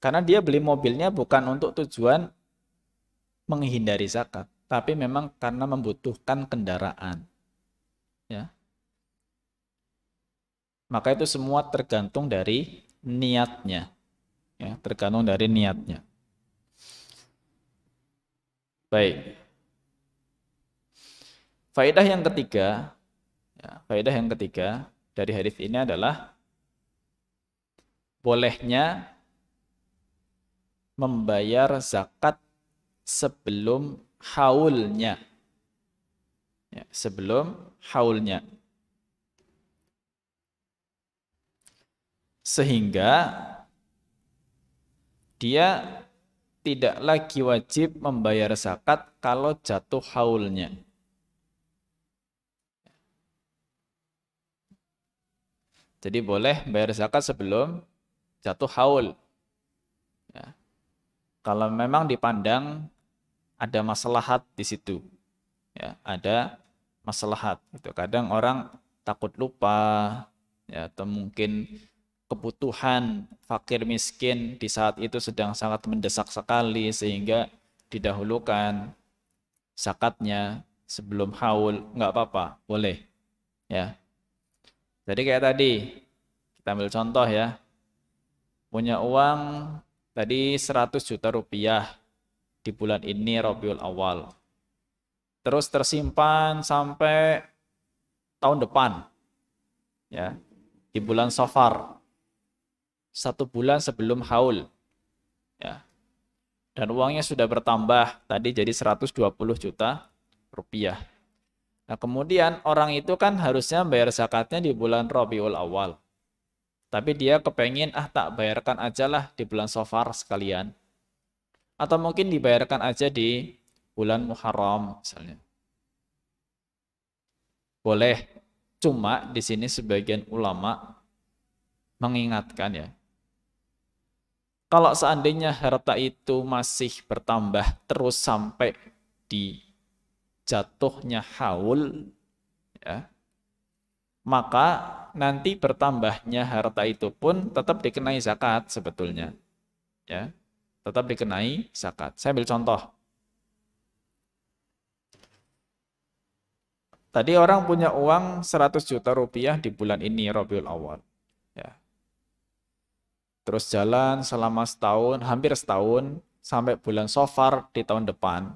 Karena dia beli mobilnya bukan untuk tujuan menghindari zakat, tapi memang karena membutuhkan kendaraan. Ya. Maka itu semua tergantung dari niatnya. Ya, tergantung dari niatnya. Baik. Faedah yang ketiga, faedah yang ketiga dari hadis ini adalah bolehnya membayar zakat sebelum haulnya. Ya, sebelum haulnya. Sehingga dia tidak lagi wajib membayar zakat kalau jatuh haulnya. Jadi boleh bayar zakat sebelum jatuh haul. Ya. Kalau memang dipandang ada maslahat di situ. Ya, ada maslahat. Itu kadang orang takut lupa, ya, atau mungkin kebutuhan fakir miskin di saat itu sedang sangat mendesak sekali sehingga didahulukan zakatnya sebelum haul, nggak apa-apa, boleh. Ya. Jadi kayak tadi, kita ambil contoh ya, punya uang tadi 100 juta rupiah di bulan ini Rabiul Awal. Terus tersimpan sampai tahun depan, ya, di bulan Safar, 1 bulan sebelum haul, ya. Dan uangnya sudah bertambah, tadi jadi 120 juta rupiah. Nah, kemudian orang itu kan harusnya bayar zakatnya di bulan Rabiul Awal. Tapi dia kepengen, tak bayarkan aja lah di bulan Safar sekalian. Atau mungkin dibayarkan aja di bulan Muharram misalnya. Boleh. Cuma di sini sebagian ulama mengingatkan ya. Kalau seandainya harta itu masih bertambah terus sampai di jatuhnya haul, ya, maka nanti bertambahnya harta itu pun tetap dikenai zakat sebetulnya. Ya, tetap dikenai zakat. Saya ambil contoh. Tadi orang punya uang 100 juta rupiah di bulan ini, Rabiul Awal. Ya. Terus jalan selama setahun, hampir setahun, sampai bulan Safar di tahun depan.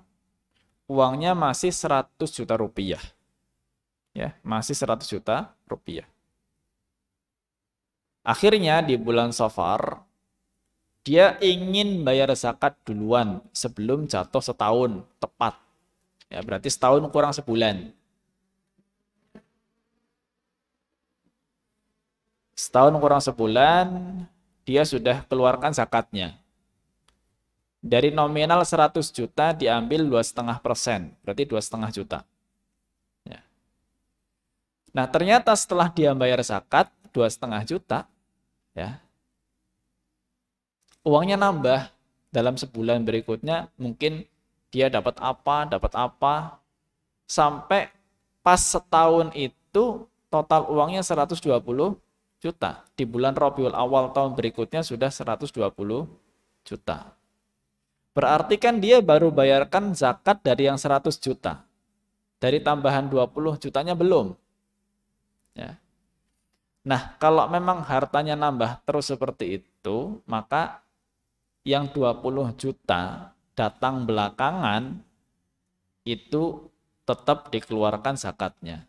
Uangnya masih 100 juta rupiah. Ya, masih 100 juta rupiah. Akhirnya di bulan Safar, dia ingin bayar zakat duluan sebelum jatuh setahun tepat. Ya, berarti setahun kurang sebulan. Setahun kurang sebulan, dia sudah keluarkan zakatnya. Dari nominal 100 juta diambil 2,5%, berarti 2,5 juta. Ya. Nah, ternyata setelah dia bayar zakat 2,5 juta, ya, uangnya nambah. Dalam sebulan berikutnya mungkin dia dapat apa, sampai pas setahun itu total uangnya 120 juta. Di bulan Rabiul Awal tahun berikutnya sudah 120 juta. Berarti kan dia baru bayarkan zakat dari yang 100 juta. Dari tambahan 20 jutanya belum. Ya. Nah, kalau memang hartanya nambah terus seperti itu, maka yang 20 juta datang belakangan itu tetap dikeluarkan zakatnya.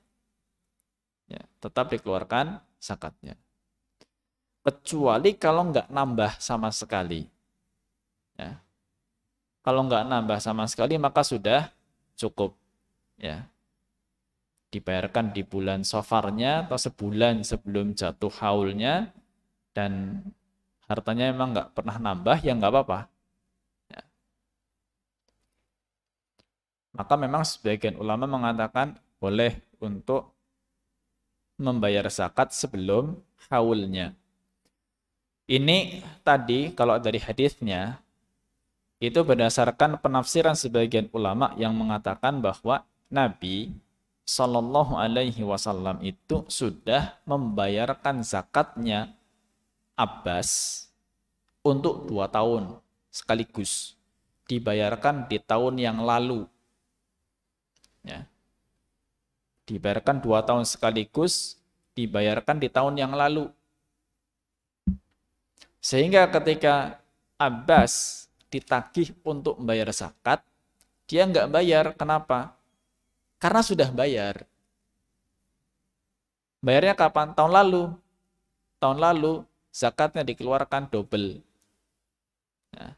Ya, tetap dikeluarkan zakatnya. Kecuali kalau nggak nambah sama sekali. Ya. Kalau nggak nambah sama sekali maka sudah cukup. Ya. Dibayarkan di bulan Safarnya atau sebulan sebelum jatuh haulnya dan hartanya memang nggak pernah nambah, ya nggak apa-apa. Ya. Maka memang sebagian ulama mengatakan boleh untuk membayar zakat sebelum haulnya. Ini tadi kalau dari hadisnya itu berdasarkan penafsiran sebagian ulama yang mengatakan bahwa Nabi Shallallahu Alaihi Wasallam itu sudah membayarkan zakatnya Abbas untuk 2 tahun sekaligus. Dibayarkan di tahun yang lalu. Ya. Dibayarkan 2 tahun sekaligus, dibayarkan di tahun yang lalu. Sehingga ketika Abbas ditagih untuk membayar zakat, dia nggak bayar. Kenapa? Karena sudah bayar. Bayarnya kapan? Tahun lalu. Tahun lalu zakatnya dikeluarkan double. Nah,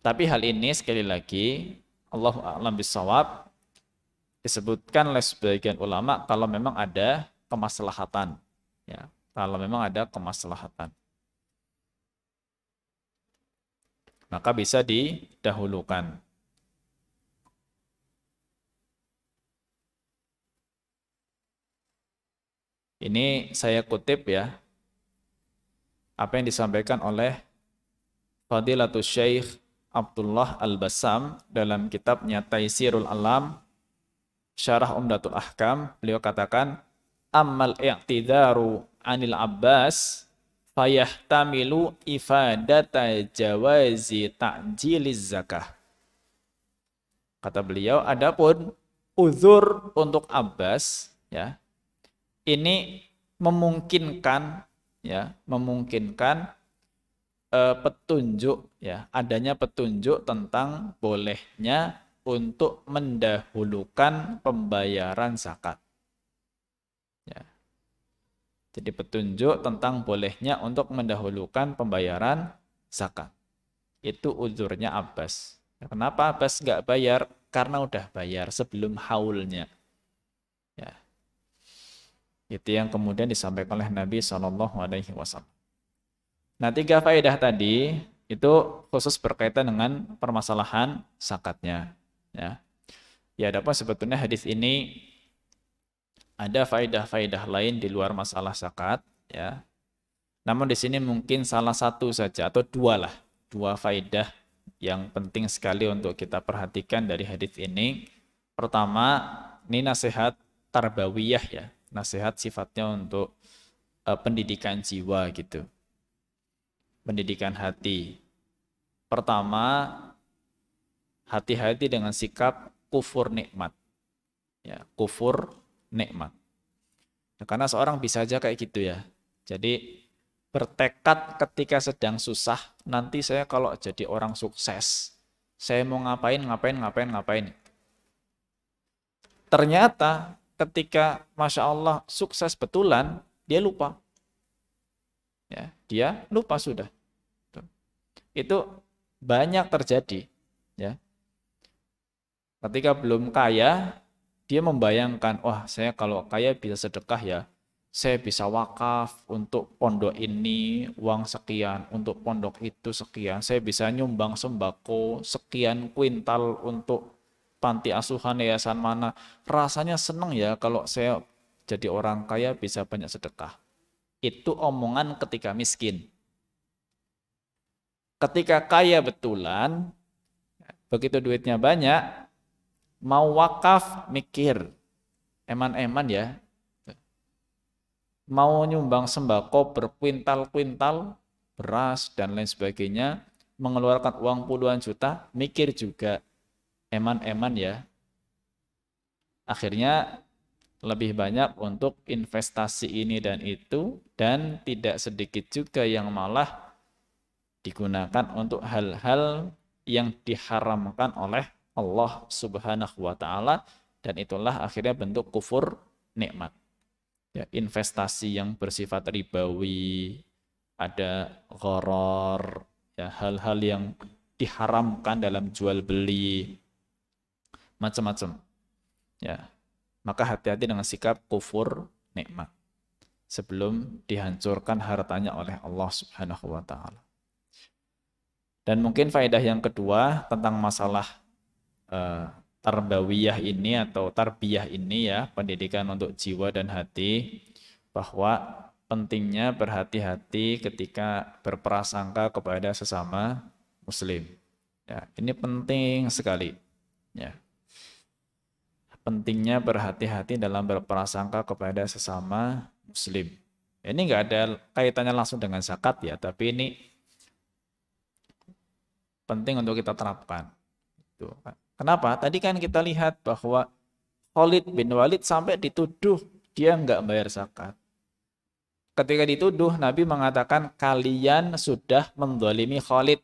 tapi hal ini sekali lagi Allahu a'lam bishawab disebutkan oleh sebagian ulama kalau memang ada kemaslahatan. Ya, kalau memang ada kemaslahatan. Maka bisa didahulukan. Ini saya kutip ya, apa yang disampaikan oleh Fadilatul Syekh Abdullah Al-Bassam dalam kitabnya Taisirul Alam, Syarah Umdatul Ahkam. Beliau katakan, ammal i'tidaru anil Abbas fayahtamilu ifadata jawazi ta'jiliz zakah. Kata beliau, adapun uzur untuk Abbas, ya, ini memungkinkan, ya, memungkinkan petunjuk, ya, adanya petunjuk tentang bolehnya untuk mendahulukan pembayaran zakat. Ya. Jadi petunjuk tentang bolehnya untuk mendahulukan pembayaran zakat. Itu uzurnya Abbas. Kenapa Abbas nggak bayar? Karena udah bayar sebelum haulnya. Ya. Itu yang kemudian disampaikan oleh Nabi SAW. Nah, 3 faedah tadi itu khusus berkaitan dengan permasalahan zakatnya. Ya, adapun sebetulnya hadis ini ada faedah-faedah lain di luar masalah zakat. Ya, namun di sini mungkin salah satu saja atau 2 lah, 2 faedah yang penting sekali untuk kita perhatikan dari hadis ini. Pertama, ini nasihat tarbawiyah ya. Nasihat sifatnya untuk pendidikan jiwa gitu. Pendidikan hati. Pertama, hati-hati dengan sikap kufur nikmat. Ya, kufur nikmat. Ya, karena seorang bisa aja kayak gitu ya. Jadi bertekad ketika sedang susah, nanti saya kalau jadi orang sukses, saya mau ngapain. Ternyata ketika Masya Allah sukses betulan, dia lupa. Ya, dia lupa sudah. Itu banyak terjadi. Ya. Ketika belum kaya, dia membayangkan, wah saya kalau kaya bisa sedekah ya. Saya bisa wakaf untuk pondok ini uang sekian, untuk pondok itu sekian. Saya bisa nyumbang sembako sekian kuintal untuk panti asuhan yayasan mana. Rasanya senang ya kalau saya jadi orang kaya bisa banyak sedekah. Itu omongan ketika miskin. Ketika kaya betulan, begitu duitnya banyak, mau wakaf mikir, eman-eman ya. Mau nyumbang sembako berkuintal-kuintal, beras dan lain sebagainya, mengeluarkan uang puluhan juta, mikir juga, eman-eman ya. Akhirnya lebih banyak untuk investasi ini dan itu, dan tidak sedikit juga yang malah digunakan untuk hal-hal yang diharamkan oleh Allah Subhanahu wa taala, dan itulah akhirnya bentuk kufur nikmat. Ya, investasi yang bersifat ribawi, ada gharar, ya, hal-hal yang diharamkan dalam jual beli, macam-macam. Ya, maka hati-hati dengan sikap kufur nikmat sebelum dihancurkan hartanya oleh Allah Subhanahu wa taala. Dan mungkin faedah yang kedua tentang masalah tarbawiyah ini atau tarbiyah ini ya, pendidikan untuk jiwa dan hati, bahwa pentingnya berhati-hati ketika berprasangka kepada sesama muslim. Ya, ini penting sekali. Ya. Pentingnya berhati-hati dalam berprasangka kepada sesama muslim. Ini enggak ada kaitannya langsung dengan zakat ya, tapi ini penting untuk kita terapkan. Itu. Kenapa? Tadi kan kita lihat bahwa Khalid bin Walid sampai dituduh dia nggak bayar zakat. Ketika dituduh, Nabi mengatakan kalian sudah mendolimi Khalid.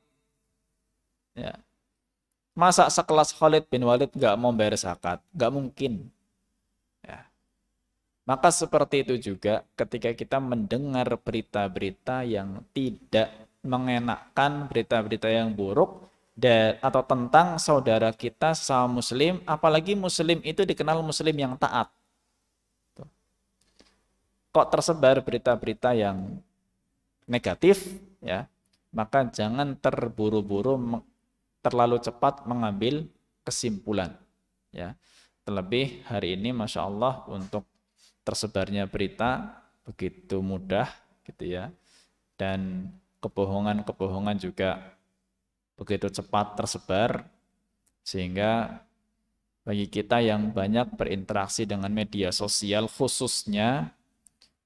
Ya. Masa sekelas Khalid bin Walid nggak mau bayar zakat? Nggak mungkin. Ya. Maka seperti itu juga ketika kita mendengar berita-berita yang tidak mengenakkan, berita-berita yang buruk, atau tentang saudara kita sesama muslim, apalagi muslim itu dikenal muslim yang taat. Kok tersebar berita-berita yang negatif, ya, maka jangan terburu-buru terlalu cepat mengambil kesimpulan, ya. Terlebih hari ini Masya Allah untuk tersebarnya berita begitu mudah gitu ya, dan kebohongan-kebohongan juga begitu cepat tersebar, sehingga bagi kita yang banyak berinteraksi dengan media sosial khususnya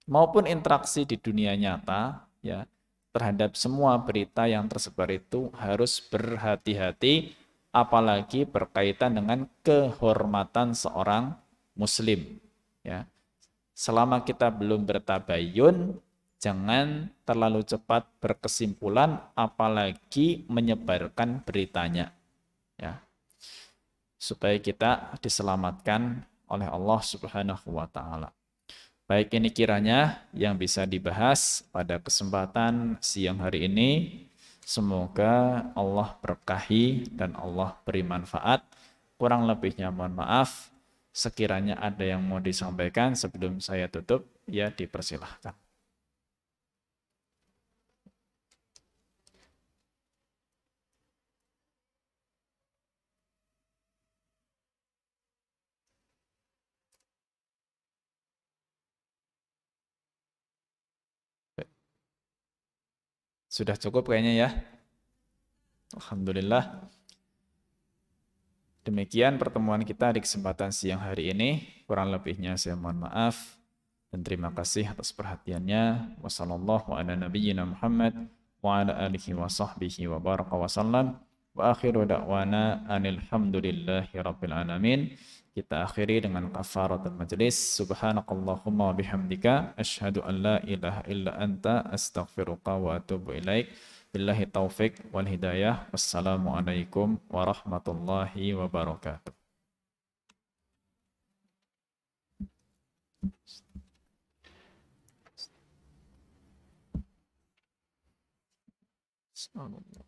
maupun interaksi di dunia nyata, ya, terhadap semua berita yang tersebar itu harus berhati-hati, apalagi berkaitan dengan kehormatan seorang muslim, ya. Selama kita belum bertabayun, jangan terlalu cepat berkesimpulan, apalagi menyebarkan beritanya, ya, supaya kita diselamatkan oleh Allah Subhanahu wa taala. Baik, ini kiranya yang bisa dibahas pada kesempatan siang hari ini. Semoga Allah berkahi dan Allah beri manfaat. Kurang lebihnya mohon maaf. Sekiranya ada yang mau disampaikan sebelum saya tutup, ya dipersilahkan. Sudah cukup kayaknya ya. Alhamdulillah. Demikian pertemuan kita di kesempatan siang hari ini. Kurang lebihnya saya mohon maaf. Dan terima kasih atas perhatiannya. Wassalamualaikum warahmatullahi wabarakatuh. Wa ala alihi wa sahbihi wa baraka wa sallam. Wa akhiru da'wana anilhamdulillahi rabbil alamin. Kita akhiri dengan kafaratul majlis. Subhanakallahumma wa bihamdika. Ashhadu an la ilaha illa anta astaghfiruka wa atubu ilaik. Billahi taufik wal hidayah. Wassalamualaikum warahmatullahi wabarakatuh. Subhanallah.